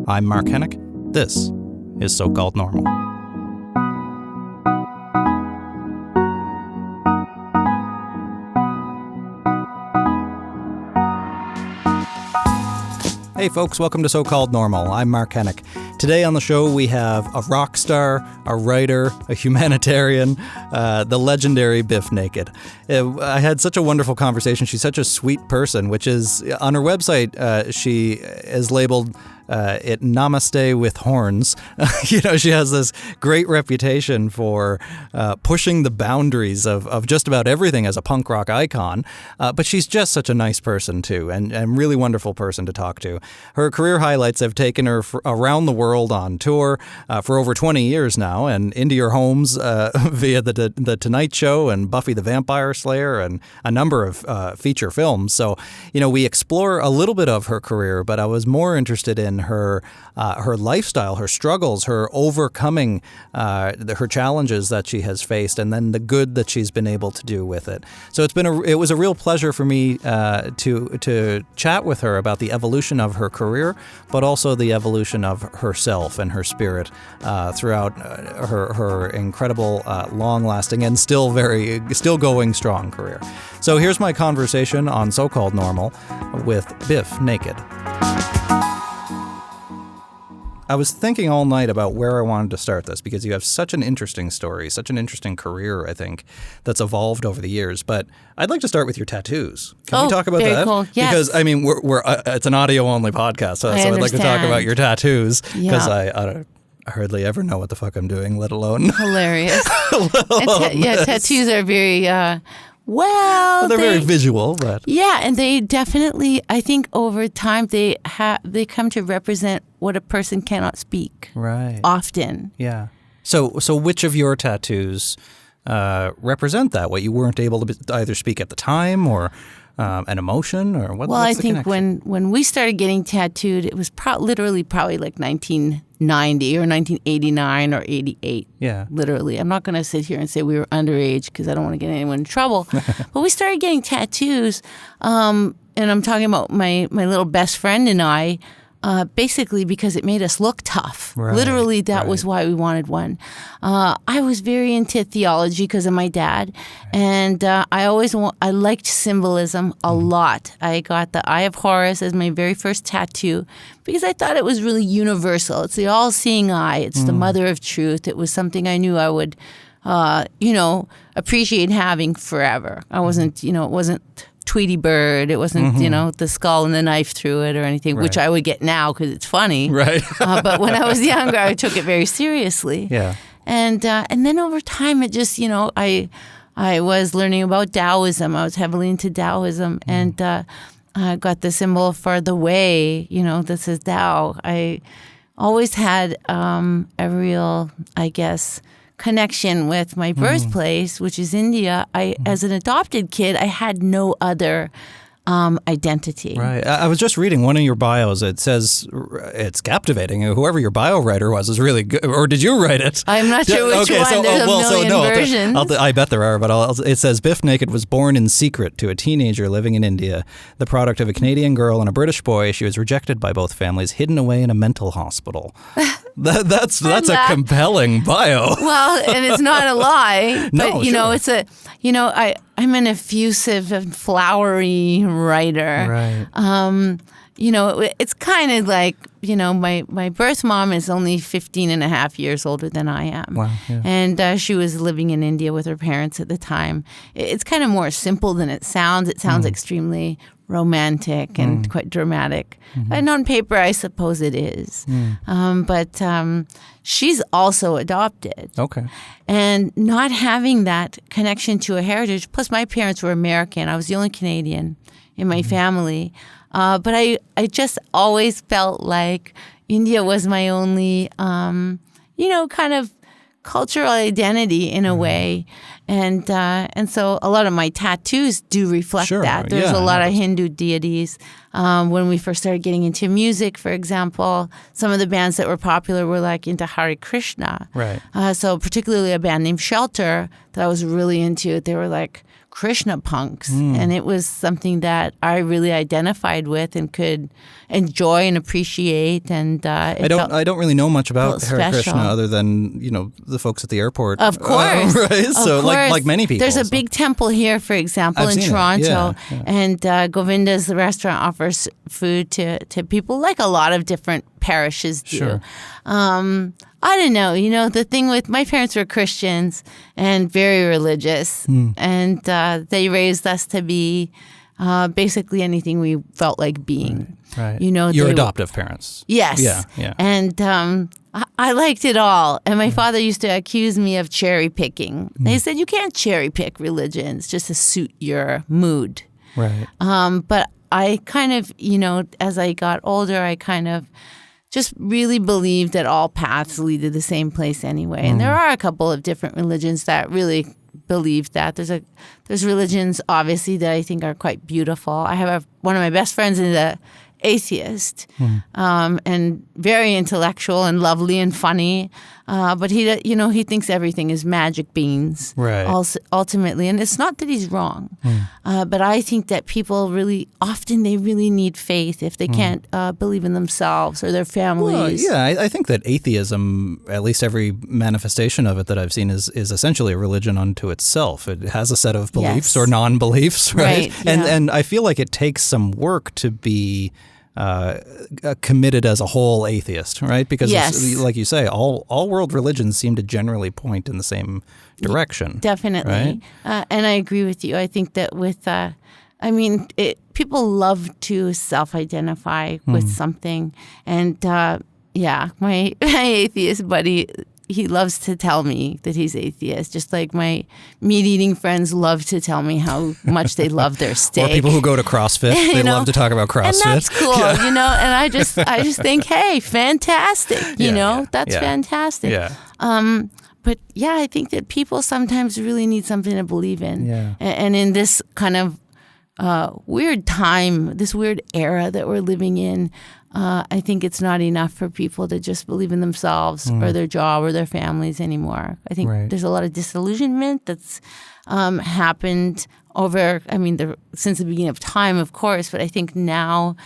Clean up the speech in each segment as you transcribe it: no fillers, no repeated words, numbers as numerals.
I'm Mark Hennick. This is So-Called Normal. Hey folks, welcome to So-Called Normal. I'm Mark Hennick. Today on the show we have a rock star, a writer, a humanitarian, the legendary Bif Naked. I had such a wonderful conversation. She's such a sweet person, which is, on her website, she is labeled it Namaste with horns. She has this great reputation for pushing the boundaries of just about everything as a punk rock icon. But she's just such a nice person, too, and really wonderful person to talk to. Her career highlights have taken her around the world on tour for over 20 years now, and into your homes via the Tonight Show and Buffy the Vampire Slayer and a number of feature films. So, we explore a little bit of her career, but I was more interested in her lifestyle, her struggles, her overcoming her challenges that she has faced, and then the good that she's been able to do with it. So it was a real pleasure for me to chat with her about the evolution of her career, but also the evolution of herself and her spirit throughout her incredible, long-lasting, and still going strong career. So here's my conversation on So-Called Normal with Bif Naked. I was thinking all night about where I wanted to start this because you have such an interesting story, such an interesting career, I think, that's evolved over the years. But I'd like to start with your tattoos. Can we talk about that? Cool. Yes. Because, we're it's an audio-only podcast, so I'd like to talk about your tattoos because I hardly ever know what the fuck I'm doing, let alone... Hilarious. Tattoos are very... they're very visual, but and they definitely, I think, over time they come to represent what a person cannot speak. Right. Often. Yeah. So which of your tattoos represent that? What you weren't able to either speak at the time, or an emotion, or what? Well, I think when we started getting tattooed, it was literally probably like 1990 or 1989 or 88. Yeah. Literally. I'm not going to sit here and say we were underage because I don't want to get anyone in trouble. But we started getting tattoos, and I'm talking about my little best friend and I, basically because it made us look tough. Right, literally, that was why we wanted one. I was very into theology because of my dad, and I liked symbolism a lot. I got the Eye of Horus as my very first tattoo because I thought it was really universal. It's the all-seeing eye. It's the mother of truth. It was something I knew I would, appreciate having forever. I wasn't, it wasn't Tweety Bird. It wasn't, the skull and the knife through it or anything, which I would get now because it's funny. Right. But when I was younger, I took it very seriously. Yeah. And then over time, it just, I was learning about Taoism. I was heavily into Taoism, and I got the symbol for the way. This is Tao. I always had a real, I guess, connection with my birthplace, which is India. As an adopted kid, I had no other identity. Right. I was just reading one of your bios. It says it's captivating. Whoever your bio writer was is really good. Or did you write it? I'm not sure which one. There's a million versions. I bet there are, but it says Bif Naked was born in secret to a teenager living in India, the product of a Canadian girl and a British boy. She was rejected by both families, hidden away in a mental hospital. That's a compelling bio. Well, and it's not a lie. No, but, sure. it's a, I'm an effusive and flowery writer. Right. It's kind of like, my birth mom is only 15 and a half years older than I am. Wow. Yeah. And she was living in India with her parents at the time. It's kind of more simple than it sounds. It sounds extremely romantic and quite dramatic. And on paper, I suppose it is. But she's also adopted. Okay. And not having that connection to a heritage, plus my parents were American. I was the only Canadian in my family. But I just always felt like India was my only, kind of cultural identity in a way. And so a lot of my tattoos do reflect that. There's a lot of Hindu deities. When we first started getting into music, for example, some of the bands that were popular were like into Hare Krishna. Right. So particularly a band named Shelter that I was really into. They were like Krishna punks, and it was something that I really identified with and could enjoy and appreciate. And I don't really know much about Hare Krishna other than the folks at the airport. Of course, right? So course. Like many people. There's a big temple here, for example, in Toronto, and Govinda's the restaurant offers food to people like a lot of different parishes do. Sure. I don't know. The thing with my parents were Christians and very religious, and they raised us to be basically anything we felt like being. Right. Your adoptive parents. Yes. Yeah. And I liked it all. And my father used to accuse me of cherry picking. They said you can't cherry pick religions just to suit your mood. Right. But I kind of, as I got older, I kind of just really believed that all paths lead to the same place anyway. And there are a couple of different religions that really believe that. There's religions, obviously, that I think are quite beautiful. I have one of my best friends is an atheist, and very intellectual and lovely and funny. But he thinks everything is magic beans, right? Ultimately, and it's not that he's wrong, but I think that people really often they really need faith if they can't believe in themselves or their families. Well, yeah, I think that atheism, at least every manifestation of it that I've seen, is essentially a religion unto itself. It has a set of beliefs or non-beliefs, right? And I feel like it takes some work to be committed as a whole atheist, right? Because like you say, all world religions seem to generally point in the same direction. Definitely. Right? And I agree with you. I think that with, people love to self-identify with something. And my atheist buddy, he loves to tell me that he's atheist, just like my meat-eating friends love to tell me how much they love their steak. Or people who go to CrossFit, they love to talk about CrossFit. And that's cool, And I just think, hey, fantastic, that's fantastic. Yeah. But I think that people sometimes really need something to believe in. Yeah. And in this kind of weird time, this weird era that we're living in, I think it's not enough for people to just believe in themselves or their job or their families anymore. I think there's a lot of disillusionment that's happened over, since the beginning of time, of course, but I think now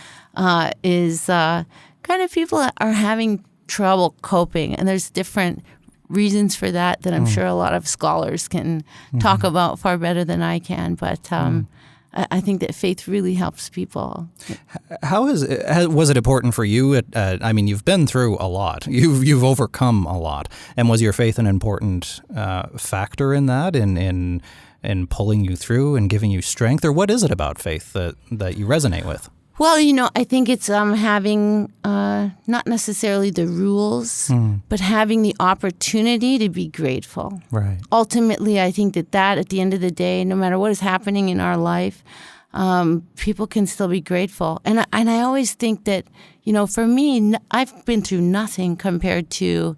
is kind of people are having trouble coping, and there's different reasons for that I'm sure a lot of scholars can talk about far better than I can, but I think that faith really helps people. Was it important for you? You've been through a lot. You've overcome a lot. And was your faith an important factor in that, in pulling you through and giving you strength? Or what is it about faith that you resonate with? Well, I think it's having not necessarily the rules, but having the opportunity to be grateful. Right. Ultimately, I think that at the end of the day, no matter what is happening in our life, people can still be grateful. And I always think that, for me, I've been through nothing compared to,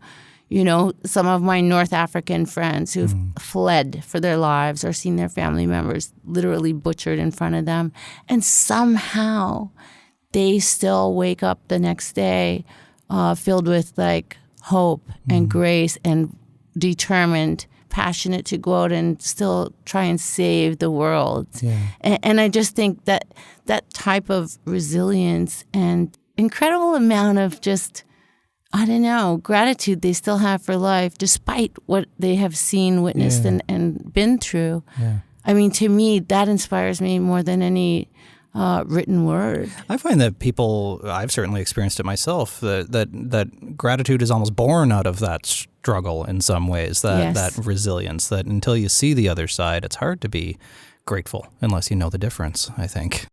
some of my North African friends who've fled for their lives or seen their family members literally butchered in front of them. And somehow they still wake up the next day filled with hope and grace and determined, passionate to go out and still try and save the world. Yeah. And I just think that type of resilience and incredible amount of just, gratitude they still have for life, despite what they have seen, witnessed, and been through. Yeah. To me, that inspires me more than any written word. I find that I've certainly experienced it myself, that gratitude is almost born out of that struggle in some ways, that resilience, that until you see the other side, it's hard to be grateful unless you know the difference, I think.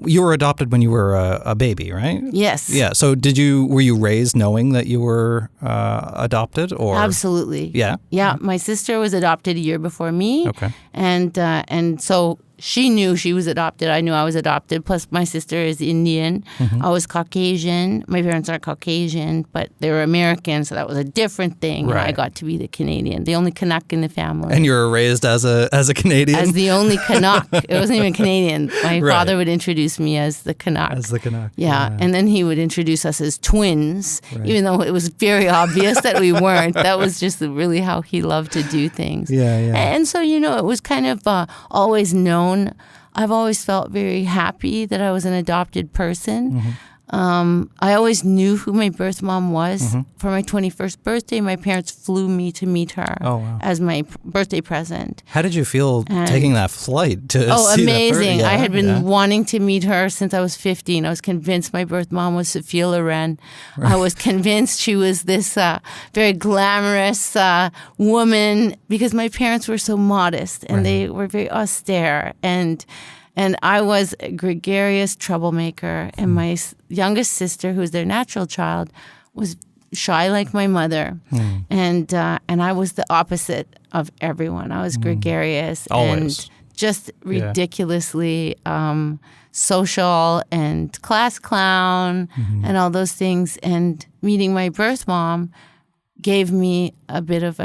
You were adopted when you were a baby, right? Yes. Yeah. So were you raised knowing that you were adopted, or? Absolutely. Yeah. Yeah. My sister was adopted a year before me. Okay. And so she knew she was adopted. I knew I was adopted. Plus, my sister is Indian. I was Caucasian. My parents are Caucasian, but they were American, so that was a different thing. Right. And I got to be the Canadian, the only Canuck in the family. And you were raised as a Canadian? As the only Canuck. It wasn't even Canadian. My father would introduce me as the Canuck. As the Canuck. Yeah, and then he would introduce us as twins, even though it was very obvious that we weren't. That was just really how he loved to do things. Yeah. And so, it was kind of always known. I've always felt very happy that I was an adopted person. I always knew who my birth mom was. For my 21st birthday, my parents flew me to meet her as my birthday present. How did you feel taking that flight to see amazing. that? I had been wanting to meet her since I was 15. I was convinced my birth mom was Sophia Loren. I was convinced she was this very glamorous woman because my parents were so modest and they were very austere. And I was a gregarious troublemaker, and my youngest sister, who was their natural child, was shy like my mother, and I was the opposite of everyone. I was gregarious and just ridiculously social and class clown and all those things. And meeting my birth mom gave me a bit of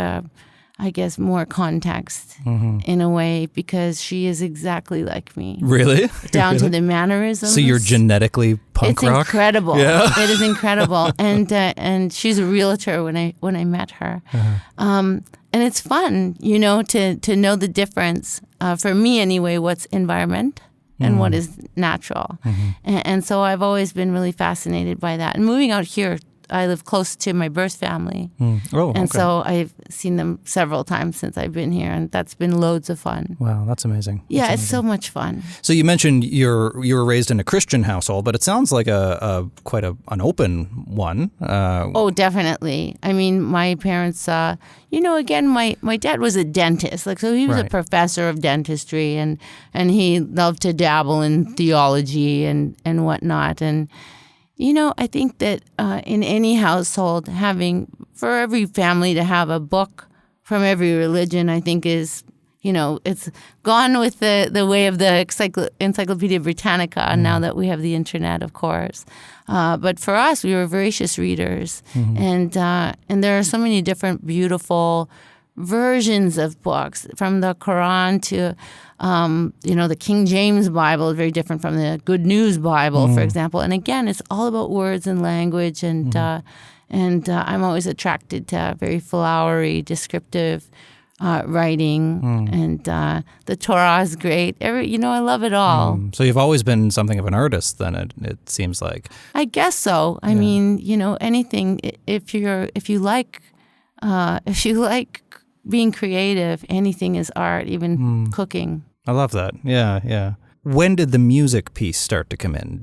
more context in a way, because she is exactly like me. Really? Down to the mannerisms. So you're genetically punk rock? It's incredible. Yeah. It is incredible. And she's a realtor when I met her. And it's fun, to know the difference, for me anyway, what's environment and what is natural. And so I've always been really fascinated by that. And moving out here, I live close to my birth family. And so I've seen them several times since I've been here, and that's been loads of fun. Wow, that's amazing. Yeah, it's so much fun. So you mentioned you were raised in a Christian household, but it sounds like quite an open one. Oh, definitely. I mean, my parents, again, my dad was a dentist. So he was a professor of dentistry, and he loved to dabble in theology and whatnot. And I think that in any household, for every family to have a book from every religion, I think is, it's gone with the way of the Encyclopedia Britannica now that we have the internet, of course. But for us, we were voracious readers. And there are so many different beautiful versions of books, from the Quran to the King James Bible, very different from the Good News Bible, for example. And again, it's all about words and language, and I'm always attracted to very flowery, descriptive writing, and the Torah is great. I love it all. So you've always been something of an artist, then it seems like. I guess so. I mean, anything. If you like being creative, anything is art, even cooking. I love that. Yeah. When did the music piece start to come in?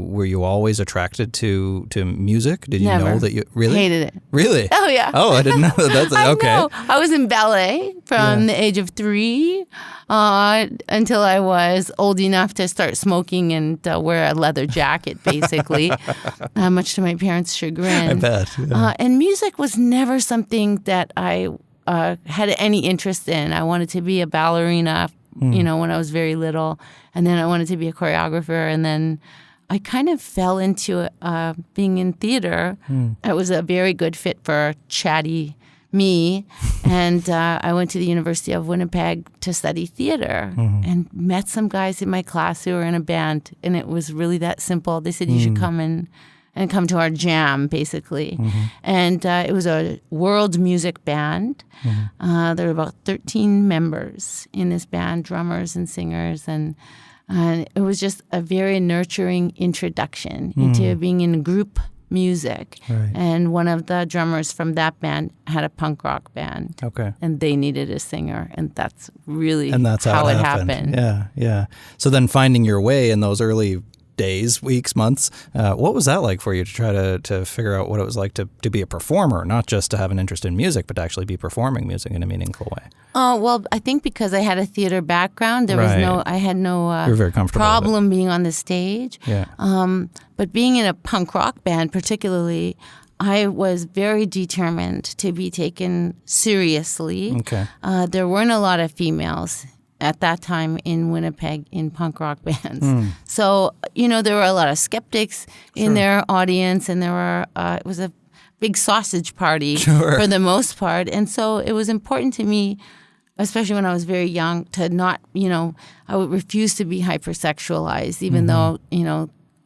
Were you always attracted to music? Did you Never. know that you really Hated it? Really? Oh yeah. Oh, I didn't know that. That's okay. I know. I was in ballet from the age of 3 until I was old enough to start smoking and wear a leather jacket, basically, much to my parents' chagrin. I bet. Yeah. And music was never something that I had any interest in. I wanted to be a ballerina, when I was very little, and then I wanted to be a choreographer, and then I kind of fell into being in theater. It was a very good fit for chatty me, and I went to the University of Winnipeg to study theater and met some guys in my class who were in a band, and it was really that simple. They said, you should come and come to our jam, basically. And it was a world music band. There were about 13 members in this band, drummers and singers, and it was just a very nurturing introduction into being in group music. Right. And one of the drummers from that band had a punk rock band. Okay. And they needed a singer, and that's really how it happened. Yeah. So then finding your way in those early days, weeks, months, what was that like for you to try to figure out what it was like to be a performer, not just to have an interest in music, but to actually be performing music in a meaningful way? Well, I think because I had a theater background, I had no You're very comfortable problem being on the stage. Yeah. But being in a punk rock band particularly, I was very determined to be taken seriously. Okay. There weren't a lot of females at that time in Winnipeg in punk rock bands. So, there were a lot of skeptics in their audience, and there were, it was a big sausage party for the most part. And so it was important to me, especially when I was very young, to not, I would refuse to be hypersexualized, even though,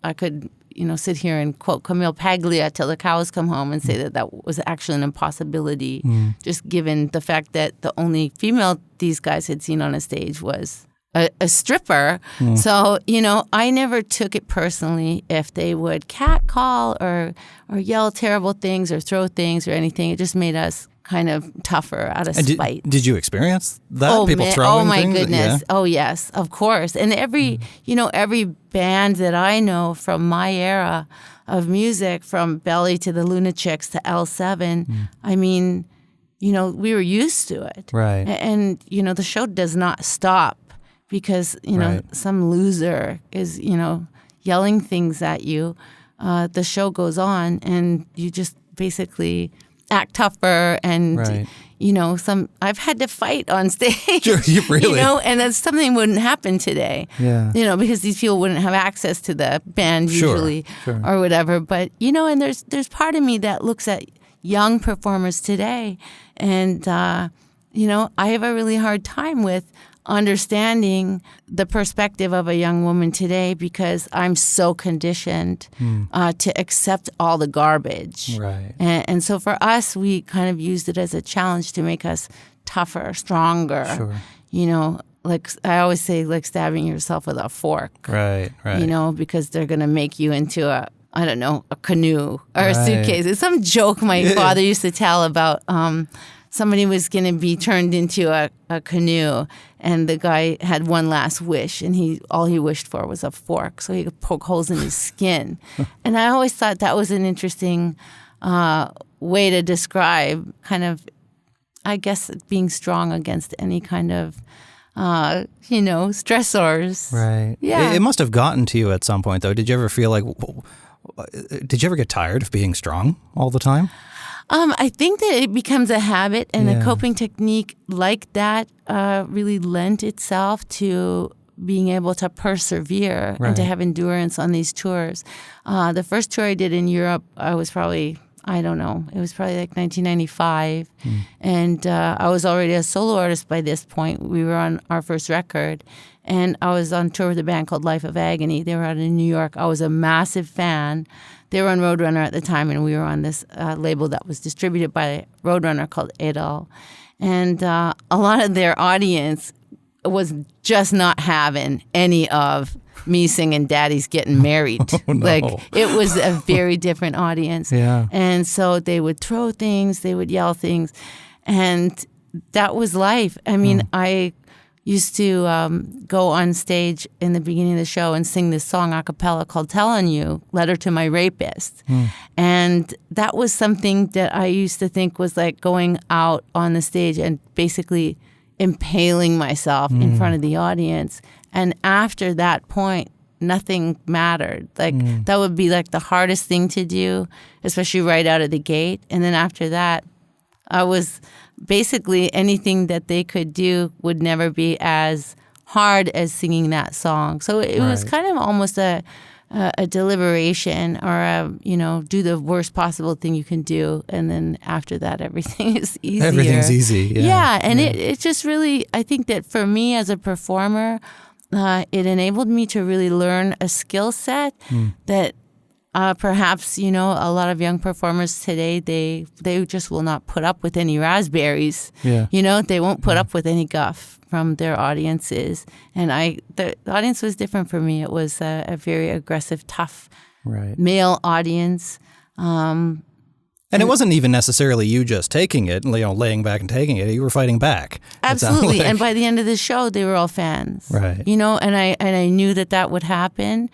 I could, sit here and quote Camille Paglia till the cows come home and say that was actually an impossibility, just given the fact that the only female these guys had seen on a stage was a stripper. So, I never took it personally if they would catcall or yell terrible things or throw things or anything. It just made us kind of tougher out of spite. Did you experience that? People throwing things? Oh, my goodness. Yeah. Oh, yes, of course. And every band that I know from my era of music, from Belly to the Lunatics to L7, I mean, we were used to it. Right. And, the show does not stop because, some loser is, yelling things at you. The show goes on, and you just basically act tougher, and I've had to fight on stage. Sure, you really, and that's something wouldn't happen today. Yeah, because these people wouldn't have access to the band usually, or whatever. But and there's part of me that looks at young performers today, and I have a really hard time with understanding the perspective of a young woman today because I'm so conditioned to accept all the garbage. Right. And so for us, we kind of used it as a challenge to make us tougher, stronger. Sure. Like I always say, like stabbing yourself with a fork. Right. Because they're going to make you into a canoe or a suitcase. It's some joke my father used to tell about somebody was going to be turned into a canoe, and the guy had one last wish, and all he wished for was a fork so he could poke holes in his skin. And I always thought that was an interesting way to describe kind of, I guess, being strong against any kind of, stressors. Right. Yeah. It must have gotten to you at some point, though. Did you ever feel like, did you ever get tired of being strong all the time? I think that it becomes a habit, and a coping technique like that really lent itself to being able to persevere and to have endurance on these tours. The first tour I did in Europe, I was probably, it was probably like 1995. And I was already a solo artist by this point. We were on our first record, and I was on tour with a band called Life of Agony. They were out in New York. I was a massive fan. They were on Roadrunner at the time, and we were on this label that was distributed by Roadrunner called Edel. And a lot of their audience was just not having any of me singing Daddy's Getting Married. Oh, no. Like, it was a very different audience. Yeah. And so they would throw things, they would yell things, and that was life. I mean, I used to go on stage in the beginning of the show and sing this song a cappella called Tellin' You, Letter to My Rapist. And that was something that I used to think was like going out on the stage and basically impaling myself in front of the audience. And after that point, nothing mattered. Like, that would be like the hardest thing to do, especially right out of the gate. And then after that, I was basically anything that they could do would never be as hard as singing that song. So it was kind of almost a deliberation, or do the worst possible thing you can do, and then after that everything is easier. Everything's easy. And it just really, I think that for me as a performer, it enabled me to really learn a skill set that perhaps, a lot of young performers today, they just will not put up with any raspberries. Yeah. They won't put up with any guff from their audiences. And the audience was different for me. It was a very aggressive, tough male audience. And it wasn't even necessarily you just taking it, laying back and taking it. You were fighting back. Absolutely. And by the end of the show, they were all fans. Right. And I knew that would happen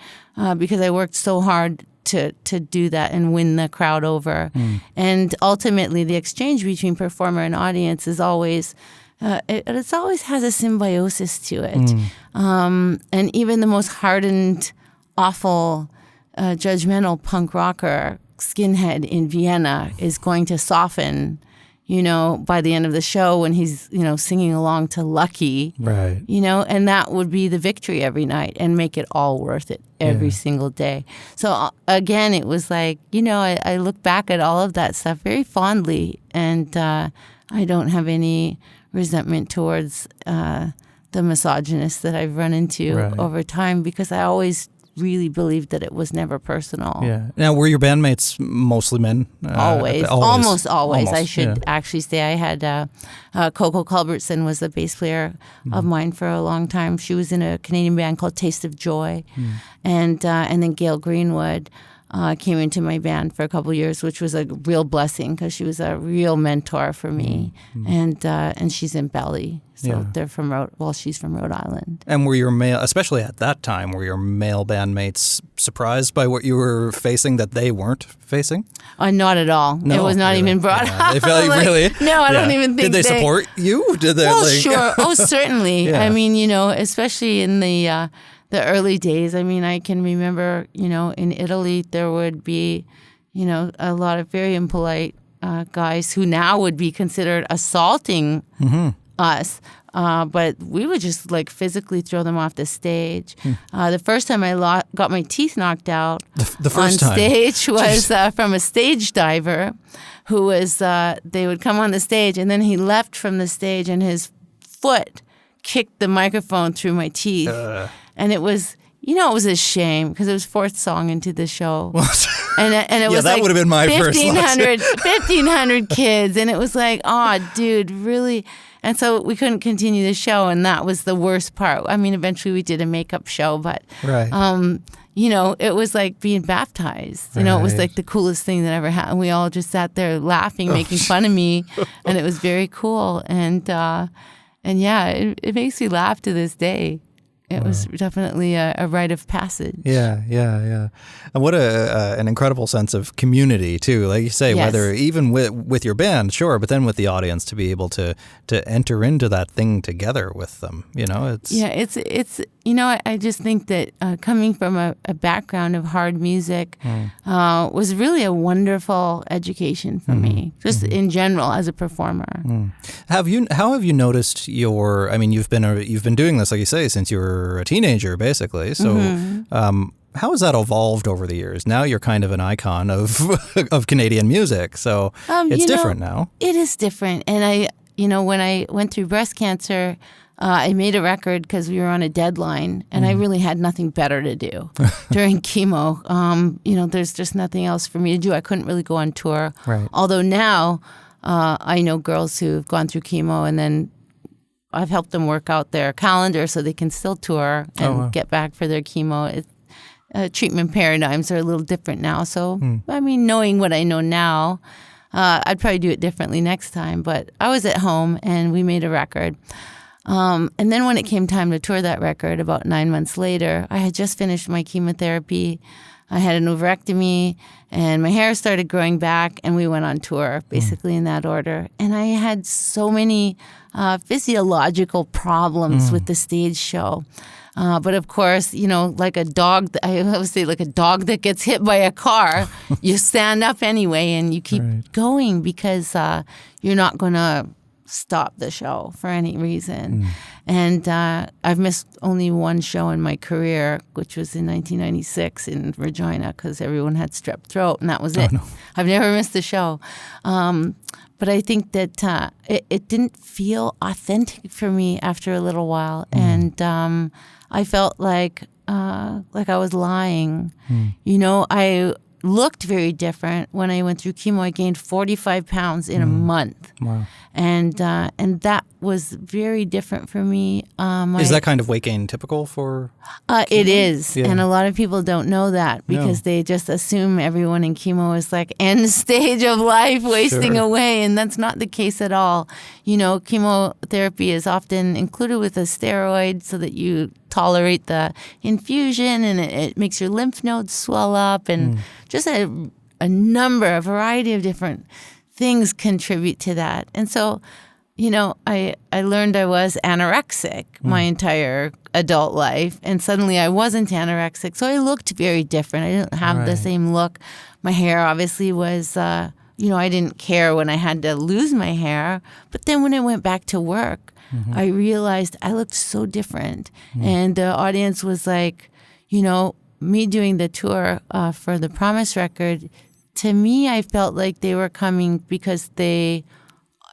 because I worked so hard to do that and win the crowd over. And ultimately, the exchange between performer and audience is always, it always has a symbiosis to it. And even the most hardened, awful, judgmental punk rocker, skinhead in Vienna is going to soften, by the end of the show when he's, singing along to Lucky, Right. and that would be the victory every night and make it all worth it every single day. So again, it was like, I look back at all of that stuff very fondly, and I don't have any resentment towards the misogynists that I've run into over time, because I always really believed that it was never personal. Yeah. Now, were your bandmates mostly men? Always. Almost always. I should actually say I had Coco Culbertson was the bass player of mine for a long time. She was in a Canadian band called Taste of Joy. And then Gail Greenwood came into my band for a couple of years, which was a real blessing because she was a real mentor for me. And she's in Belly. So they're from she's from Rhode Island. And were your male, especially at that time, were your male bandmates surprised by what you were facing that they weren't facing? Not at all. No, it was not even brought up. They felt really? No, I don't even think Did they support you? Did they? Well, sure. Oh, certainly. Yeah. I mean, especially in the early days. I mean, I can remember, in Italy there would be, a lot of very impolite guys who now would be considered assaulting us. But we would just physically throw them off the stage. The first time I got my teeth knocked out the first on stage was from a stage diver who was, they would come on the stage and then he left from the stage and his foot kicked the microphone through my teeth. And it was, it was a shame because it was fourth song into the show. And it was that would have been my first 1,500 kids. And it was like, oh, dude, really? And so we couldn't continue the show, and that was the worst part. I mean, eventually we did a makeup show, but, it was like being baptized. It was like the coolest thing that ever happened. We all just sat there laughing, making fun of me, and it was very cool. And it makes me laugh to this day. It was definitely a rite of passage. Yeah. And what an incredible sense of community too. Like you say, whether even with your band, sure, but then with the audience to be able to enter into that thing together with them. It's I just think that coming from a background of hard music was really a wonderful education for me, just in general as a performer. How have you noticed you've been doing this, like you say, since you were a teenager, basically. So how has that evolved over the years? Now you're kind of an icon of Canadian music, so it's different now. It is different. And when I went through breast cancer, I made a record because we were on a deadline, and I really had nothing better to do during chemo. There's just nothing else for me to do. I couldn't really go on tour. Right. Although now I know girls who've gone through chemo and then I've helped them work out their calendar so they can still tour and get back for their chemo. Treatment paradigms are a little different now. So, I mean, knowing what I know now, I'd probably do it differently next time. But I was at home and we made a record. And then when it came time to tour that record about 9 months later, I had just finished my chemotherapy. I had an ovarectomy and my hair started growing back and we went on tour, basically in that order. And I had so many physiological problems with the stage show. But of course, like a dog, I always say like a dog that gets hit by a car, you stand up anyway and you keep going because you're not going to stop the show for any reason. And I've missed only one show in my career, which was in 1996 in Regina because everyone had strep throat, and that was it. No. I've never missed a show. But I think that it didn't feel authentic for me after a little while, and I felt like I was lying. I looked very different when I went through chemo. I gained 45 pounds in a month. Wow. And that was very different for me. Is that kind of weight gain typical for chemo? It is. Yeah. And a lot of people don't know that because they just assume everyone in chemo is like end stage of life, wasting away. And that's not the case at all. Chemotherapy is often included with a steroid so that you tolerate the infusion, and it makes your lymph nodes swell up, and just a variety of different things contribute to that. And so, I learned I was anorexic my entire adult life, and suddenly I wasn't anorexic. So I looked very different. I didn't have the same look. My hair obviously was I didn't care when I had to lose my hair. But then when I went back to work, I realized I looked so different. And the audience was like, me doing the tour for the Promise record, to me, I felt like they were coming because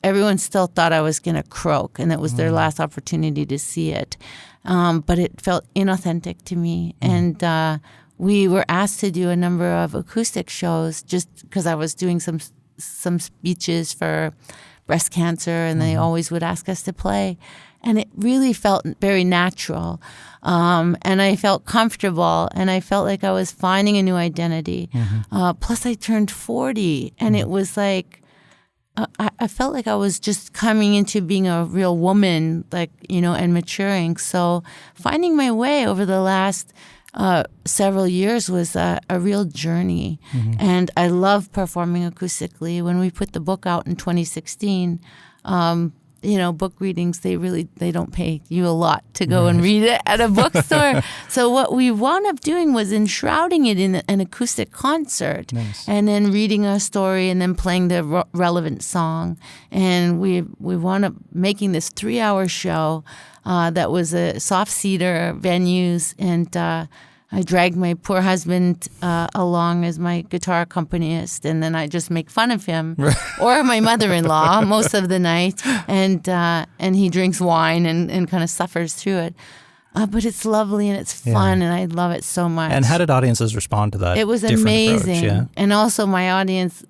everyone still thought I was going to croak, and that was their last opportunity to see it. But it felt inauthentic to me. And we were asked to do a number of acoustic shows just because I was doing some speeches for breast cancer, and they always would ask us to play. And it really felt very natural. And I felt comfortable, and I felt like I was finding a new identity. Plus, I turned 40, and it was like, I felt like I was just coming into being a real woman, and maturing. So finding my way over the last several years was a real journey. And I love performing acoustically. When we put the book out in 2016, book readings, they don't pay you a lot to go and read it at a bookstore. So what we wound up doing was enshrouding it in an acoustic concert. Nice. And then reading a story and then playing the relevant song. And we wound up making this 3-hour show that was a soft cedar venues, and I dragged my poor husband along as my guitar accompanist, and then I just make fun of him or my mother-in-law most of the night, and he drinks wine and kind of suffers through it. But it's lovely and it's fun, and I love it so much. And how did audiences respond to that? It was different amazing. approach? Yeah. And also my audience,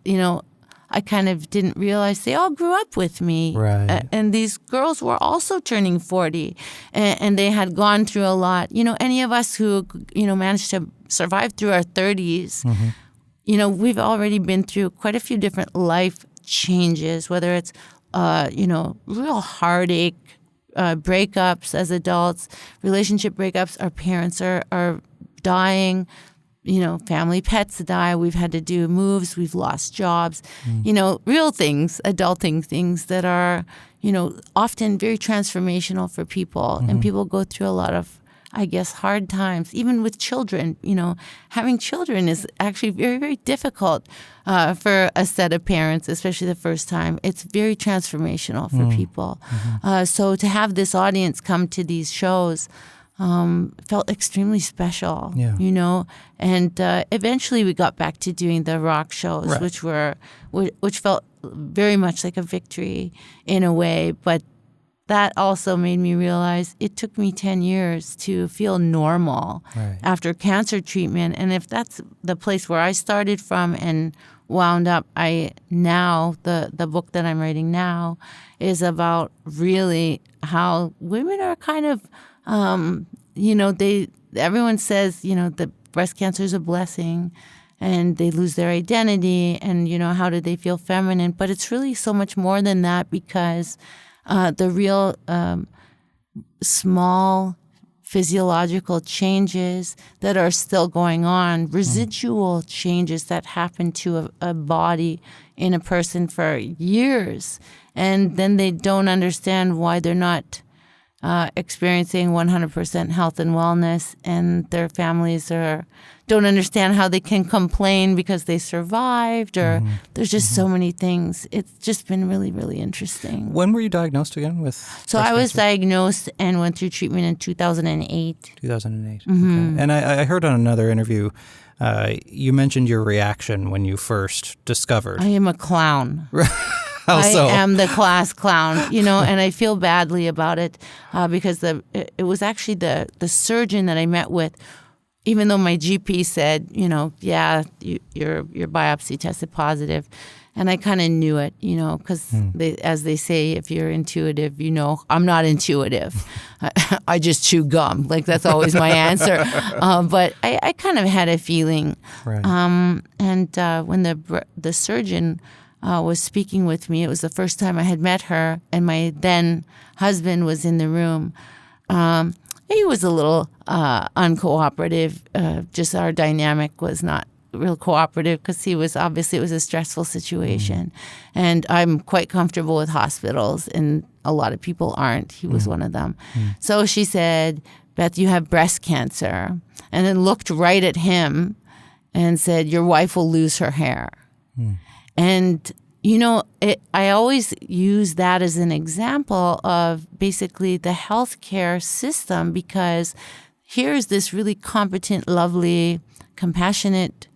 I kind of didn't realize they all grew up with me. Right. And these girls were also turning 40, and they had gone through a lot. Any of us who, managed to survive through our 30s, we've already been through quite a few different life changes, whether it's, real heartache, breakups as adults, relationship breakups. Our parents are dying. Family pets die. We've had to do moves. We've lost jobs. Real things, adulting things that are, often very transformational for people. And people go through a lot of, I guess, hard times. Even with children, having children is actually very, very difficult for a set of parents, especially the first time. It's very transformational for people. So to have this audience come to these shows felt extremely special, and eventually we got back to doing the rock shows, which felt very much like a victory in a way, but that also made me realize it took me 10 years to feel normal after cancer treatment. And if that's the place where I started from and wound up, the book that I'm writing now is about really how women are kind of everyone says, that breast cancer is a blessing and they lose their identity and, how do they feel feminine? But it's really so much more than that, because the real small physiological changes that are still going on, residual changes that happen to a body in a person for years, and then they don't understand why they're not experiencing 100% health and wellness, and their families don't understand how they can complain because they survived, or there's just so many things. It's just been really, really interesting. When were you diagnosed again with So I was diagnosed and went through treatment in 2008. 2008. Okay. And I heard on another interview, you mentioned your reaction when you first discovered. I am a clown. How so? I am the class clown, and I feel badly about it because it was actually the surgeon that I met with, even though my GP said, your biopsy tested positive. And I kind of knew it, because as they say, if you're intuitive, I'm not intuitive. I just chew gum. That's always my answer. But I kind of had a feeling. Right. And when the surgeon was speaking with me, it was the first time I had met her, and my then husband was in the room. He was a little uncooperative. Just our dynamic was not real cooperative because it was a stressful situation. And I'm quite comfortable with hospitals, and a lot of people aren't. He was one of them. So she said, "Beth, you have breast cancer," and then looked right at him and said, "Your wife will lose her hair." And, I always use that as an example of basically the healthcare system, because here's this really competent, lovely, compassionate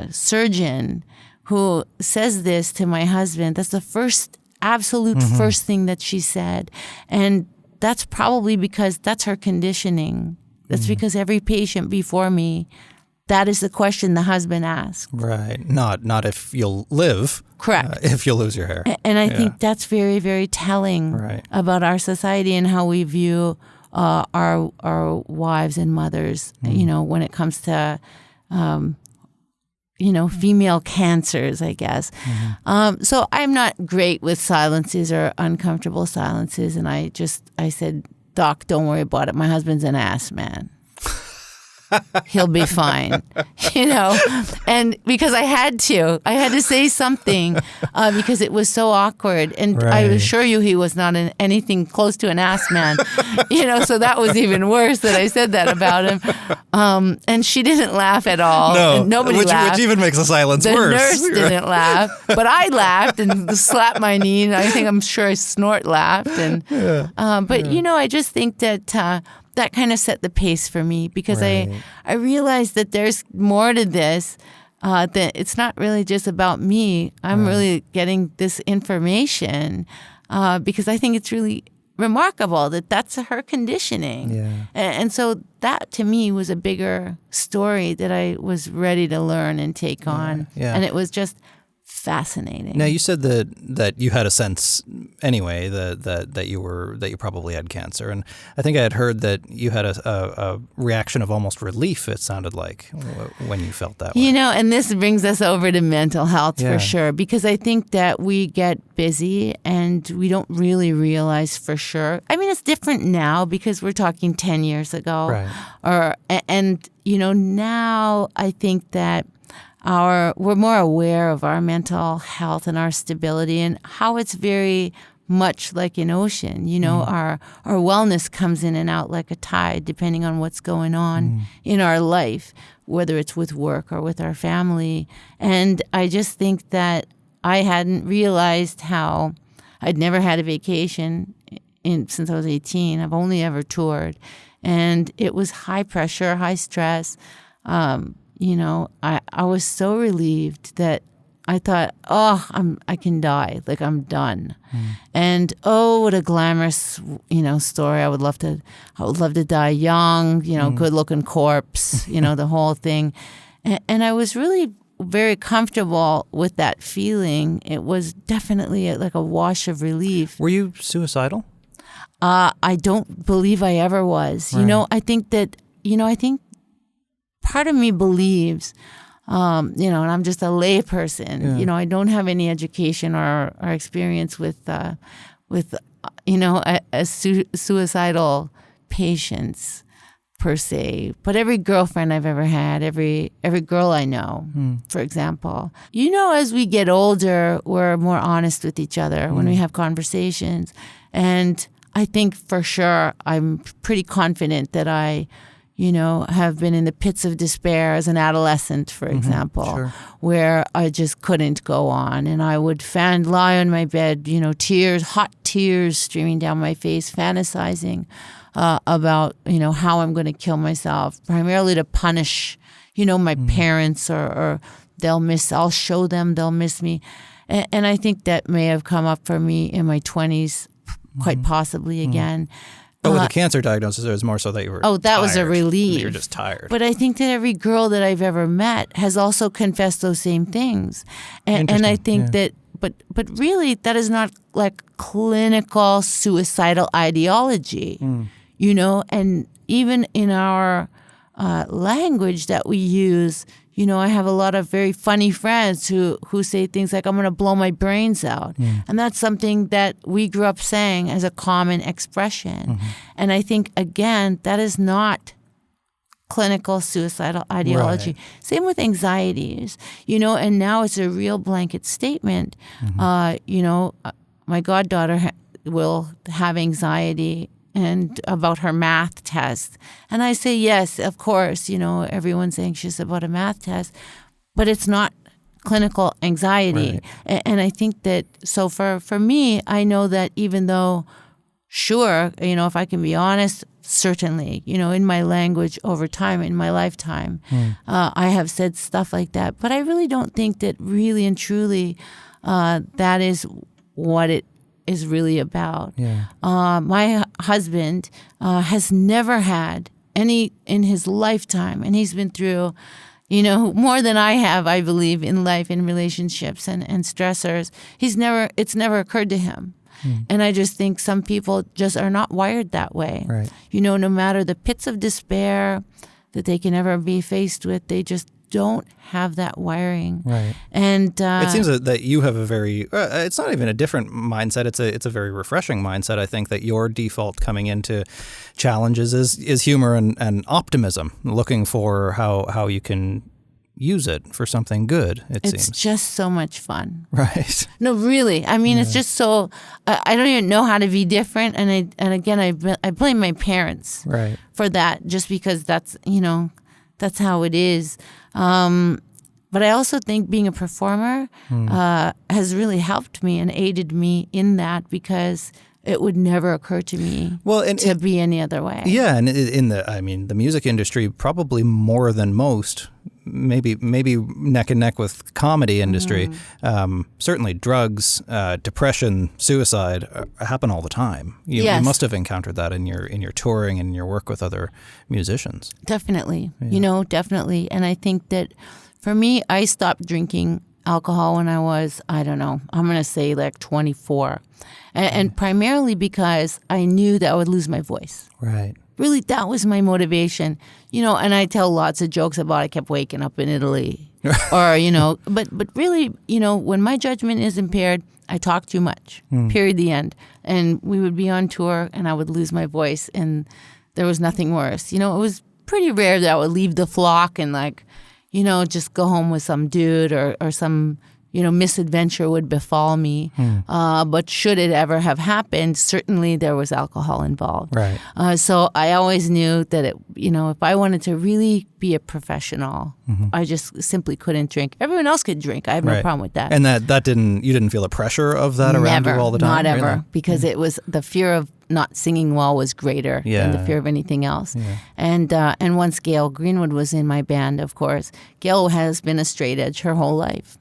surgeon who says this to my husband. That's the absolute first thing that she said. And that's probably because that's her conditioning. That's because every patient before me, that is the question the husband asked. Right. Not if you'll live. Correct. If you'll lose your hair. And I think that's very, very telling about our society and how we view our wives and mothers, when it comes to, female cancers, I guess. So I'm not great with silences or uncomfortable silences. And I said, Doc, don't worry about it. My husband's an ass man. He'll be fine, and because I had to say something because it was so awkward. And I assure you he was not anything close to an ass man, so that was even worse that I said that about him. And she didn't laugh at all. No, and nobody laughed. Which even makes the silence worse. The nurse didn't laugh, but I laughed and slapped my knee, and I'm sure I snort laughed. And I just think that that kind of set the pace for me, because I realized that there's more to this, that it's not really just about me. I'm really getting this information because I think it's really remarkable that that's her conditioning. Yeah. And so that to me was a bigger story that I was ready to learn and take on. Yeah. And it was just fascinating. Now, you said that you had a sense anyway that you probably had cancer, and I think I had heard that you had a reaction of almost relief. It sounded like when you felt that way. And this brings us over to mental health for sure, because I think that we get busy and we don't really realize for sure. I mean, it's different now because we're talking 10 years ago, and now I think that we're more aware of our mental health and our stability, and how it's very much like an ocean. Our wellness comes in and out like a tide, depending on what's going on in our life, whether it's with work or with our family. And I just think that I hadn't realized how I'd never had a vacation since I was 18. I've only ever toured, and it was high pressure, high stress. I was so relieved that I thought, I can die, like I'm done. And what a glamorous, story. I would love to die young, good looking corpse, the whole thing. And I was really very comfortable with that feeling. It was definitely like a wash of relief. Were you suicidal? I don't believe I ever was. Right. I think that, part of me believes, and I'm just a lay person. I don't have any education or experience with suicidal patients per se. But every girlfriend I've ever had, every girl I know, for example, as we get older, we're more honest with each other when we have conversations. And I think for sure, I'm pretty confident that I have been in the pits of despair as an adolescent, for example, where I just couldn't go on. And I would lie on my bed, hot tears streaming down my face, fantasizing about, how I'm going to kill myself, primarily to punish, my parents, or I'll show them, they'll miss me. And I think that may have come up for me in my 20s, quite possibly again. But with a cancer diagnosis, it was more so that you were tired. Was a relief. You're just tired. But I think that every girl that I've ever met has also confessed those same things. And I think that, but really, that is not like clinical suicidal ideology, and even in our language that we use, I have a lot of very funny friends who say things like, I'm going to blow my brains out. And that's something that we grew up saying as a common expression. And I think, again, that is not clinical suicidal ideology. Right. Same with anxieties, and now it's a real blanket statement. My goddaughter will have anxiety and about her math test. And I say, yes, of course, everyone's anxious about a math test, but it's not clinical anxiety. Right. And I think that, so for me, I know that even though, sure, if I can be honest, certainly, in my language over time, in my lifetime, I have said stuff like that. But I really don't think that really and truly that is what it is really about. Yeah. My husband has never had any in his lifetime, and he's been through, more than I have, I believe, in life, in relationships and stressors. It's never occurred to him. And I just think some people just are not wired that way. Right. No matter the pits of despair that they can ever be faced with, they just don't have that wiring. Right. And it seems that you have a very, it's not even a different mindset. It's a very refreshing mindset. I think that your default coming into challenges is humor and optimism, looking for how you can use it for something good, it seems. It's just so much fun. Right. No, really. I mean, it's just so, I don't even know how to be different. And again, I blame my parents Right. for that, just because that's how it is. But I also think being a performer has really helped me and aided me in that, because it would never occur to me to be any other way. Yeah, and the music industry, probably more than most, maybe neck and neck with comedy industry. Certainly, drugs, depression, suicide happen all the time. You must have encountered that in your touring and your work with other musicians. Definitely, definitely. And I think that for me, I stopped drinking alcohol when I was, I don't know, I'm going to say like 24. And primarily because I knew that I would lose my voice. Right. Really, that was my motivation. And I tell lots of jokes about I kept waking up in Italy. Or, but really, when my judgment is impaired, I talk too much, period, the end. And we would be on tour and I would lose my voice, and there was nothing worse. It was pretty rare that I would leave the flock and just go home with some dude or some, misadventure would befall me. But should it ever have happened, certainly there was alcohol involved. Right. So I always knew that if I wanted to really be a professional, I just simply couldn't drink. Everyone else could drink. I have no problem with that. And you didn't feel the pressure of that around you all the time? Not ever, really? because it was the fear of not singing well was greater than the fear of anything else. Yeah. And once Gail Greenwood was in my band, of course, Gail has been a straight edge her whole life.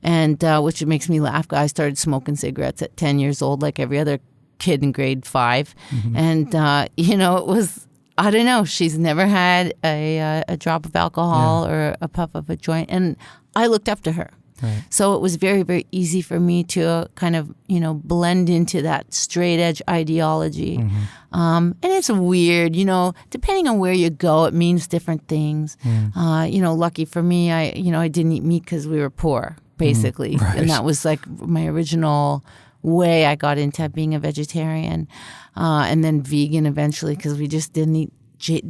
And which makes me laugh. I started smoking cigarettes at 10 years old, like every other kid in grade 5. And, it was, I don't know, she's never had a drop of alcohol or a puff of a joint. And I looked up to her. Right. So it was very, very easy for me to kind of, blend into that straight edge ideology. And it's weird, depending on where you go, it means different things. Lucky for me, I didn't eat meat because we were poor, basically. Right. And that was like my original way I got into being a vegetarian, and then vegan eventually, because we just didn't eat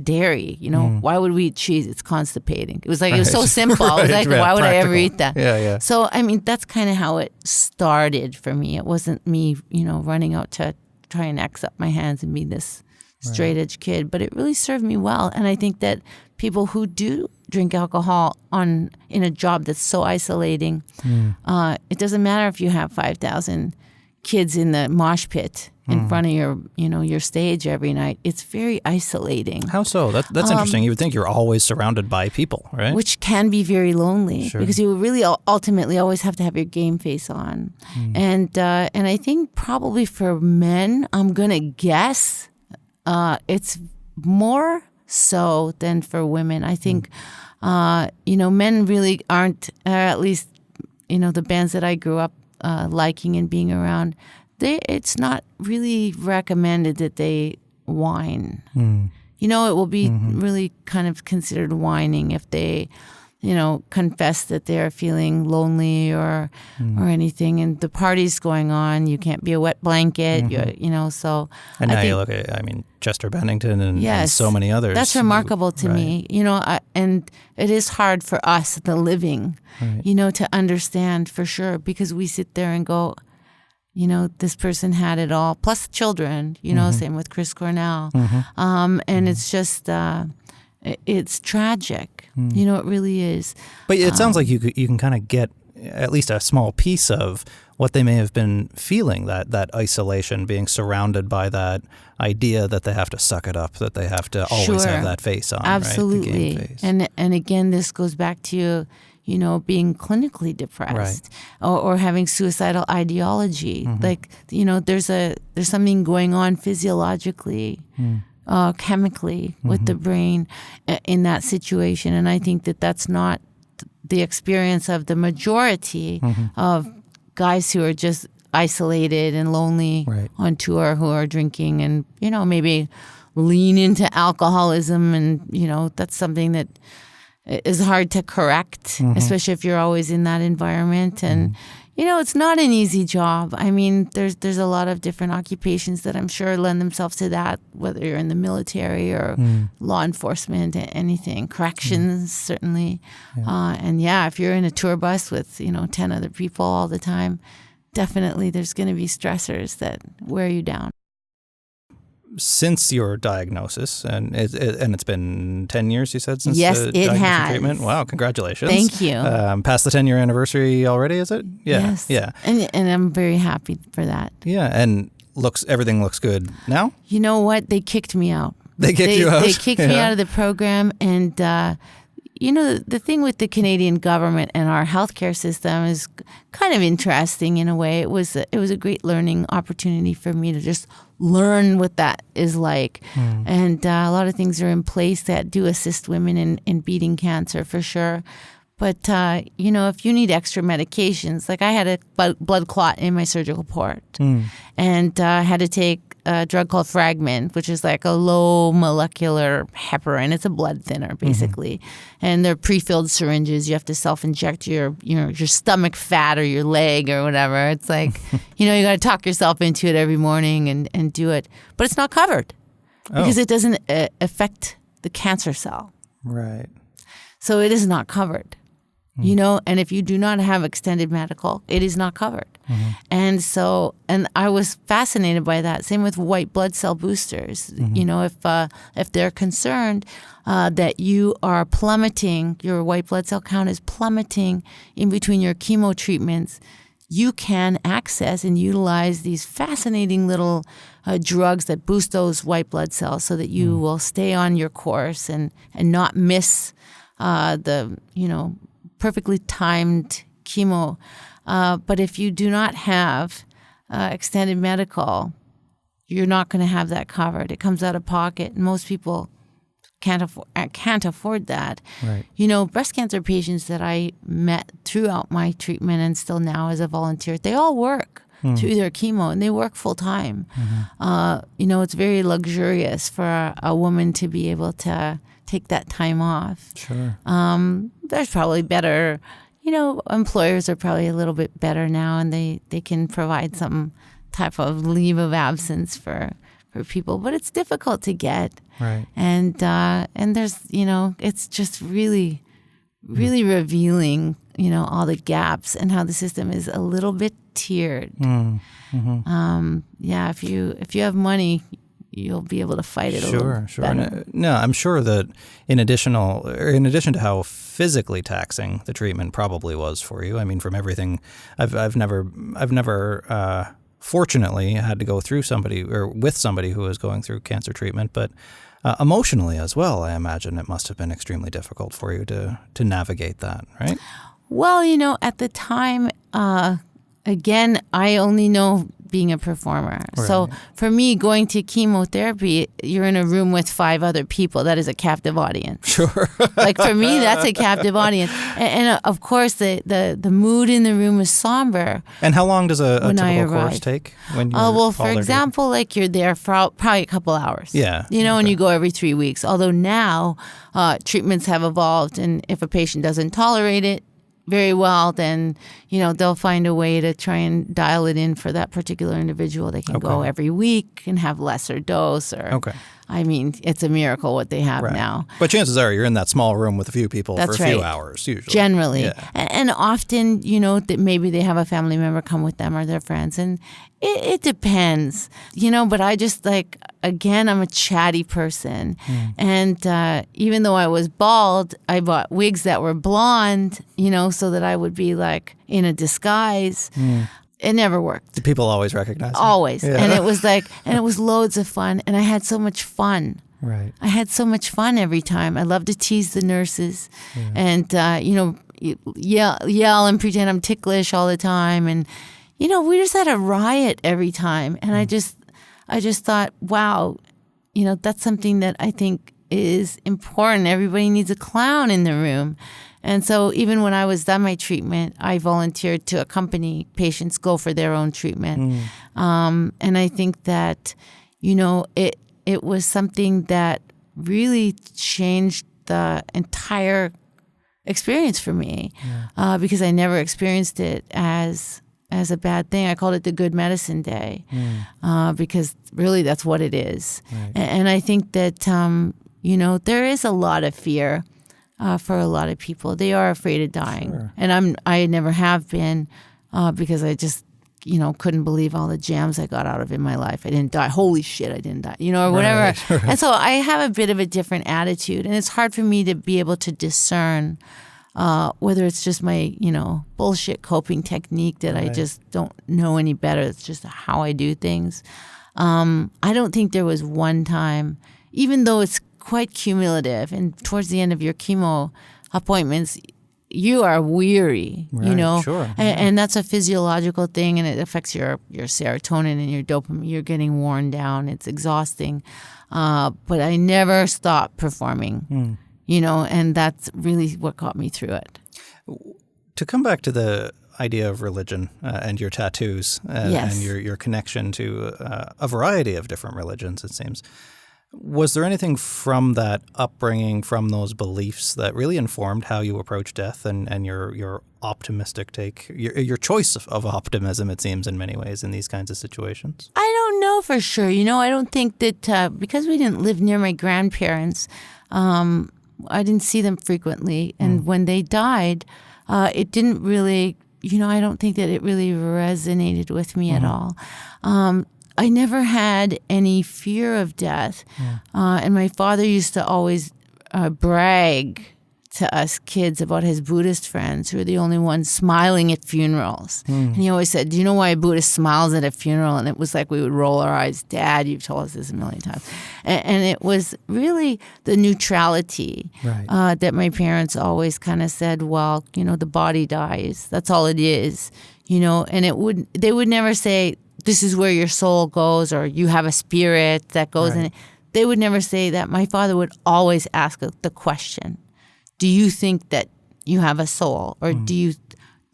dairy. Why would we eat cheese? It's constipating. It was like, it was so simple. I was like, why would I ever eat that? Yeah. So, that's kind of how it started for me. It wasn't me, running out to try and X up my hands and be this straight edge kid, but it really served me well. And I think that people who do drink alcohol in a job that's so isolating, it doesn't matter if you have 5,000 kids in the mosh pit in front of your stage every night. It's very isolating. How so? That's interesting. You would think you're always surrounded by people, right? Which can be very lonely, Sure. because you really ultimately always have to have your game face on. And I think probably for men, I'm gonna guess it's more so than for women. I think men really aren't, at least the bands that I grew up liking and being around, it's not really recommended that they whine. It will be really kind of considered whining if they, confess that they're feeling lonely or anything, and the party's going on. You can't be a wet blanket, so. And now you look at, Chester Bennington and so many others. That's remarkable to me, and it is hard for us, the living, to understand for sure, because we sit there and go, this person had it all, plus children, same with Chris Cornell. And it's just, it's tragic. It really is. But it sounds like you can kind of get at least a small piece of what they may have been feeling, that isolation, being surrounded by that idea that they have to suck it up, that they have to always have that face on. Absolutely. Right? The game face. And again, this goes back to, being clinically depressed or having suicidal ideology. Like, there's something going on physiologically, chemically with the brain in that situation. And I think that that's not the experience of the majority of guys who are just isolated and lonely on tour, who are drinking and, maybe lean into alcoholism. And, that's something that is hard to correct, especially if you're always in that environment. And, it's not an easy job. I mean, there's a lot of different occupations that I'm sure lend themselves to that, whether you're in the military or law enforcement, anything, corrections, certainly. And if you're in a tour bus with, 10 other people all the time, definitely there's going to be stressors that wear you down. Since your diagnosis, and it's been 10 years, you said, since yes, the it diagnosis has. treatment? Wow, congratulations. Thank you. Past the 10-year anniversary already, is it? Yeah. Yes. Yeah. And I'm very happy for that. Yeah, and everything looks good now? You know what? They kicked me out. They kicked you out? They kicked me out of the program. And, the thing with the Canadian government and our healthcare system is kind of interesting in a way. It was a great learning opportunity for me to just learn what that is like. And a lot of things are in place that do assist women in beating cancer for sure. But, if you need extra medications, like I had a blood clot in my surgical port and had to take a drug called Fragment, which is like a low molecular heparin. It's a blood thinner, basically. And they're pre-filled syringes. You have to self-inject your stomach fat or your leg or whatever. It's like, you got to talk yourself into it every morning and do it. But it's not covered because it doesn't affect the cancer cell. Right. So it is not covered. And if you do not have extended medical, it is not covered. And I was fascinated by that. Same with white blood cell boosters. If they're concerned that you are plummeting, your white blood cell count is plummeting in between your chemo treatments, you can access and utilize these fascinating little drugs that boost those white blood cells so that you will stay on your course and not miss the perfectly timed chemo. But if you do not have extended medical, you're not going to have that covered. It comes out of pocket. Most people can't afford that. Right. Breast cancer patients that I met throughout my treatment and still now as a volunteer, they all work through their chemo and they work full time. It's very luxurious for a woman to be able to take that time off. Sure. There's probably better, employers are probably a little bit better now and they can provide some type of leave of absence for people, but it's difficult to get. Right. And there's, it's just really, really revealing, all the gaps and how the system is a little bit tiered. If you have money, you'll be able to fight it a little better. No, I'm sure that in addition to how physically taxing the treatment probably was for you, I mean, from everything, I've never fortunately had to go through with somebody who was going through cancer treatment, but emotionally as well, I imagine it must have been extremely difficult for you to navigate that, right? Well, at the time, again, I only know being a performer. Right. So for me, going to chemotherapy, you're in a room with 5 other people. That is a captive audience. Sure. Like for me, that's a captive audience. And of course, the mood in the room is somber. And how long does a typical course take? For example, like you're there for probably a couple hours. Yeah. And you go every 3 weeks. Although now treatments have evolved, and if a patient doesn't tolerate it very well, then they'll find a way to try and dial it in for that particular individual. They can go every week and have lesser dose, or I mean, it's a miracle what they have now. But chances are you're in that small room with a few people for a few hours, usually. Generally. Yeah. And often, that maybe they have a family member come with them or their friends. And it depends, but I just again, I'm a chatty person. And even though I was bald, I bought wigs that were blonde, so that I would be in a disguise. It never worked. Did people always recognize you? Always. Yeah. And it was loads of fun. And I had so much fun. Right. I had so much fun every time. I loved to tease the nurses and, yell and pretend I'm ticklish all the time. And, we just had a riot every time. And I just thought, wow, that's something that I think is important. Everybody needs a clown in the room. And so even when I was done my treatment, I volunteered to accompany patients go for their own treatment. And I think that, it was something that really changed the entire experience for me because I never experienced it as a bad thing. I called it the good medicine day because really that's what it is. Right. And I think that, there is a lot of fear for a lot of people. They are afraid of dying. Sure. And I never have been because I just, couldn't believe all the jams I got out of in my life. I didn't die. Holy shit, I didn't die, or whatever. Right. And so I have a bit of a different attitude. And it's hard for me to be able to discern whether it's just my, bullshit coping technique that I just don't know any better. It's just how I do things. I don't think there was one time, even though it's quite cumulative, and towards the end of your chemo appointments, you are weary, Sure. And that's a physiological thing, and it affects your serotonin and your dopamine. You're getting worn down. It's exhausting. But I never stopped performing, and that's really what got me through it. To come back to the idea of religion and your tattoos and your connection to a variety of different religions, it seems. Was there anything from that upbringing, from those beliefs that really informed how you approach death and your optimistic take, your choice of optimism, it seems, in many ways in these kinds of situations? I don't know for sure. I don't think that because we didn't live near my grandparents, I didn't see them frequently. And when they died, it didn't really, I don't think that it really resonated with me at all. I never had any fear of death. And my father used to always brag to us kids about his Buddhist friends who were the only ones smiling at funerals. And he always said, do you know why a Buddhist smiles at a funeral? And it was like we would roll our eyes. Dad, you've told us this a million times. And it was really the neutrality that my parents always kind of said, well, the body dies. That's all it is. And they would never say, this is where your soul goes, or you have a spirit that goes in it. They would never say that. My father would always ask the question, do you think that you have a soul? Or do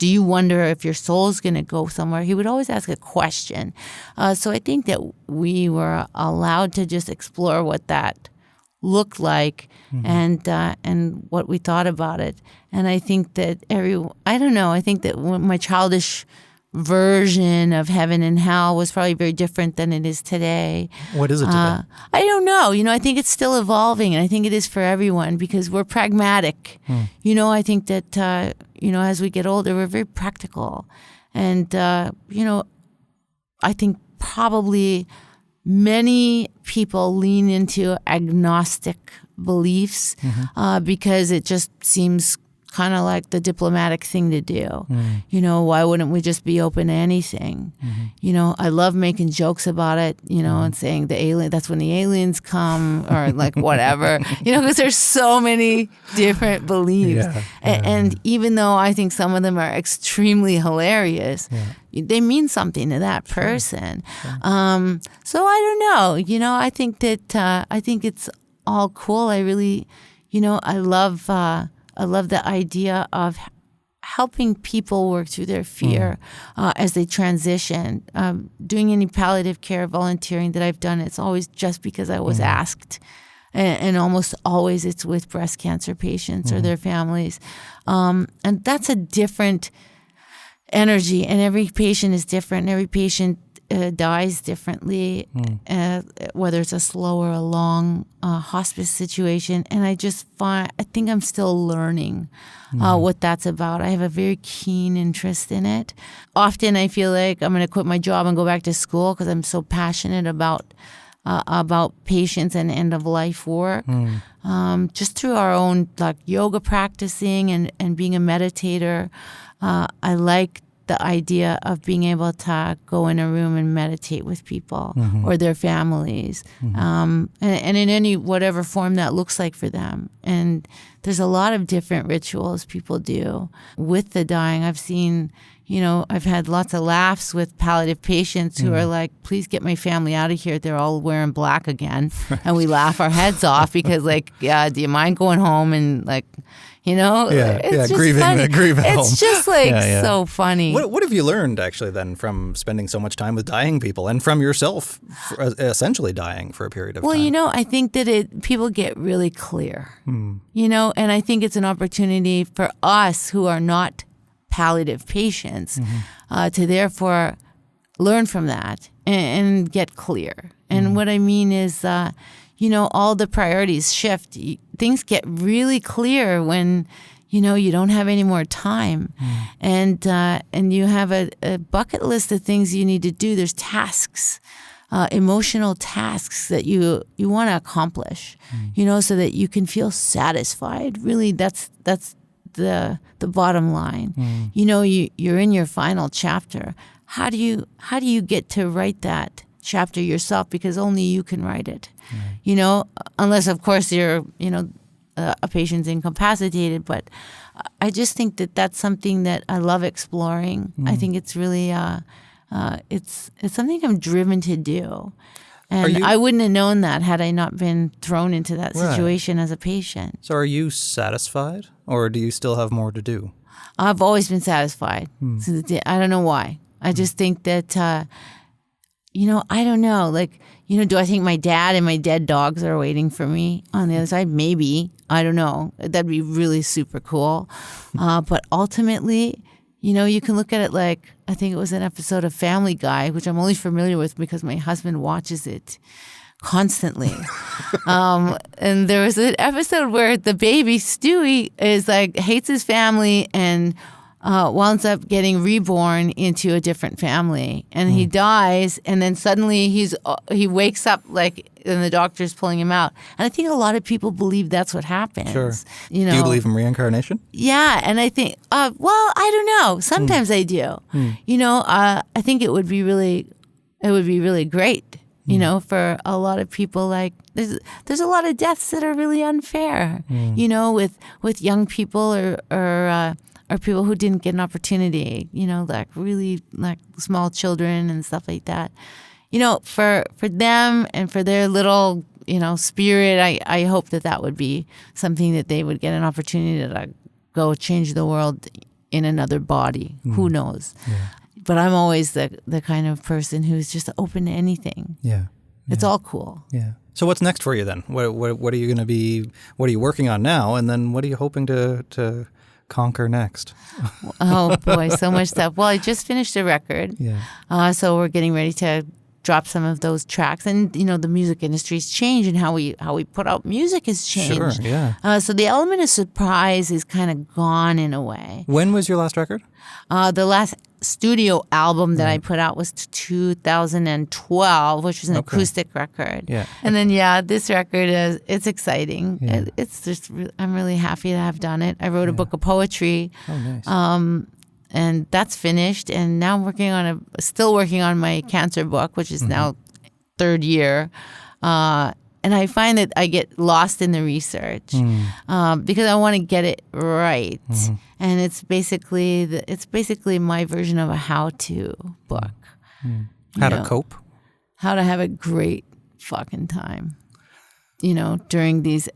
you wonder if your soul's going to go somewhere? He would always ask a question. So I think that we were allowed to just explore what that looked like and what we thought about it. And I think that I think that my childish version of heaven and hell was probably very different than it is today. What is it today? I don't know. I think it's still evolving, and I think it is for everyone because we're pragmatic. I think that, as we get older, we're very practical. And, I think probably many people lean into agnostic beliefs because it just seems kind of like the diplomatic thing to do. Why wouldn't we just be open to anything? I love making jokes about it, and saying that's when the aliens come or like whatever, because there's so many different beliefs. And even though I think some of them are extremely hilarious, they mean something to that person. So I don't know, I think that, I think it's all cool. I really, I love the idea of helping people work through their fear as they transition. Doing any palliative care volunteering that I've done, it's always just because I was asked. And almost always it's with breast cancer patients or their families. And that's a different energy. And every patient is different. And every patient dies differently, whether it's a slow or a long hospice situation. And I think I'm still learning what that's about. I have a very keen interest in it. Often I feel like I'm going to quit my job and go back to school because I'm so passionate about patients and end-of-life work. Just through our own like yoga practicing and being a meditator, I like the idea of being able to go in a room and meditate with people or their families, and in any whatever form that looks like for them. And there's a lot of different rituals people do with the dying. I've seen, I've had lots of laughs with palliative patients who are like, please get my family out of here. They're all wearing black again. And we laugh our heads off because like, yeah, do you mind going home and like, it's grieving at home. It's just like so funny. What have you learned actually then from spending so much time with dying people and from yourself essentially dying for a period of time? Well, I think that people get really clear, and I think it's an opportunity for us who are not palliative patients to therefore learn from that and get clear. And what I mean is, all the priorities shift. Things get really clear when, you don't have any more time. And you have a bucket list of things you need to do. There's tasks, emotional tasks that you want to accomplish, so that you can feel satisfied. Really, that's the bottom line. You're in your final chapter. How do you get to write that chapter yourself? Because only you can write it. Unless of course you're a patient's incapacitated. But I just think that that's something that I love exploring. I think it's really it's something I'm driven to do. And I wouldn't have known that had I not been thrown into that situation as a patient. So are you satisfied, or do you still have more to do? I've always been satisfied. I don't know why. I just think that, I don't know. Like, do I think my dad and my dead dogs are waiting for me on the other side? Maybe. I don't know. That'd be really super cool. But ultimately, you can look at it like, I think it was an episode of Family Guy, which I'm only familiar with because my husband watches it constantly. And there was an episode where the baby, Stewie, is like, hates his family and winds up getting reborn into a different family. And he dies, and then suddenly he wakes up like, and the doctor's pulling him out. And I think a lot of people believe that's what happens. Sure. Do you believe in reincarnation? Yeah, and I think, I don't know. Sometimes I do. I think it would be really great. For a lot of people, like there's a lot of deaths that are really unfair. With young people or people who didn't get an opportunity. Like really like small children and stuff like that. For them and for their little spirit, I hope that would be something that they would get an opportunity to go change the world in another body. Who knows? Yeah. But I'm always the kind of person who's just open to anything. Yeah. It's all cool. Yeah. So what's next for you then? What are you going to be, what are you working on now? And then what are you hoping to conquer next? Oh boy, so much stuff. Well, I just finished a record. Yeah. So we're getting ready to drop some of those tracks, and the music industry's changed, and how we put out music has changed. Sure, yeah. So the element of surprise is kind of gone in a way. When was your last record? The last studio album that I put out was 2012, which was an acoustic record. Yeah. And then this record it's exciting. Yeah. It's just I'm really happy to have done it. I wrote a book of poetry. Oh, nice. And that's finished, and now I'm still working on my cancer book, which is now third year. And I find that I get lost in the research because I want to get it right. And it's basically my version of a how-to book. How to cope? How to have a great fucking time, during these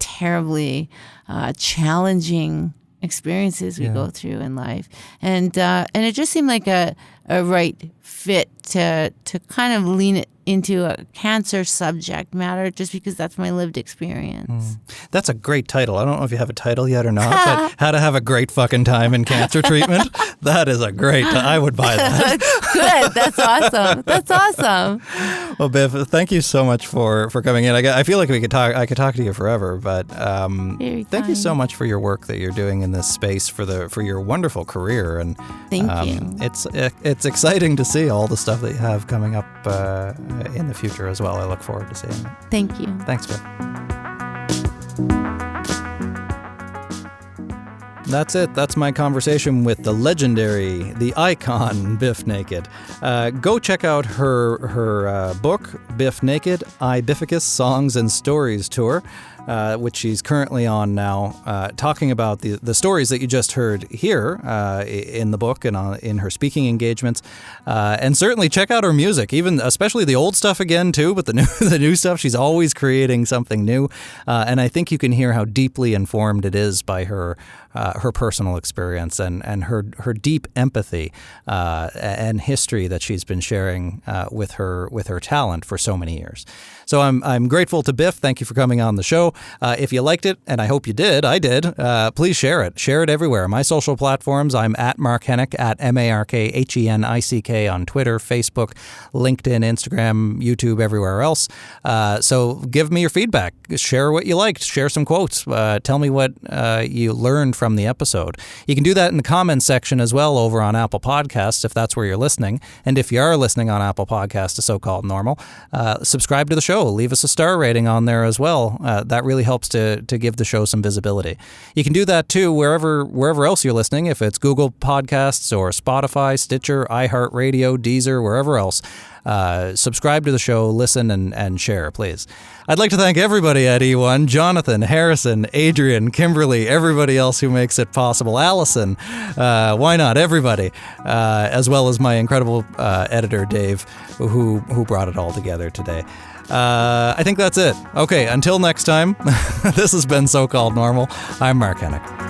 terribly challenging experiences we go through in life, and it just seemed like a right fit to kind of lean it into a cancer subject matter, just because that's my lived experience. That's a great title. I don't know if you have a title yet or not, but how to have a great fucking time in cancer treatment. That is a great. I would buy that. Good. That's awesome. That's awesome. Well, Bif, thank you so much for coming in. I feel like I could talk to you forever, but thank you so much for your work that you're doing in this space, for your wonderful career, and thank you. It's exciting to see all the stuff that you have coming up in the future as well. I look forward to seeing it. Thank you. Thanks, Bif. That's it. That's my conversation with the legendary, the icon, Bif Naked. Go check out her book, Bif Naked, I Bificus Songs and Stories Tour, which she's currently on now, talking about the stories that you just heard here in the book and in her speaking engagements. And certainly check out her music, especially the old stuff again too, but the new stuff. She's always creating something new, and I think you can hear how deeply informed it is by her personal experience and her deep empathy and history that she's been sharing with her talent for so many years. So I'm grateful to Bif. Thank you for coming on the show. If you liked it, and I hope you did, I did, please share it. Share it everywhere. My social platforms, I'm at Mark Henick, at MarkHenick on Twitter, Facebook, LinkedIn, Instagram, YouTube, everywhere else. So give me your feedback. Share what you liked. Share some quotes. Tell me what you learned from the episode. You can do that in the comments section as well over on Apple Podcasts if that's where you're listening. And if you are listening on Apple Podcasts to So-Called Normal, subscribe to the show. Leave us a star rating on there as well. That really helps to give the show some visibility. You can do that too wherever else you're listening, if it's Google Podcasts or Spotify, Stitcher, iHeartRadio, Deezer, wherever else. Subscribe to the show, listen, and share, please. I'd like to thank everybody at E1, Jonathan, Harrison, Adrian, Kimberly, everybody else who makes it possible, Allison, why not, everybody, as well as my incredible editor, Dave, who brought it all together today. I think that's it. Okay, until next time, this has been So-Called Normal. I'm Mark Henick.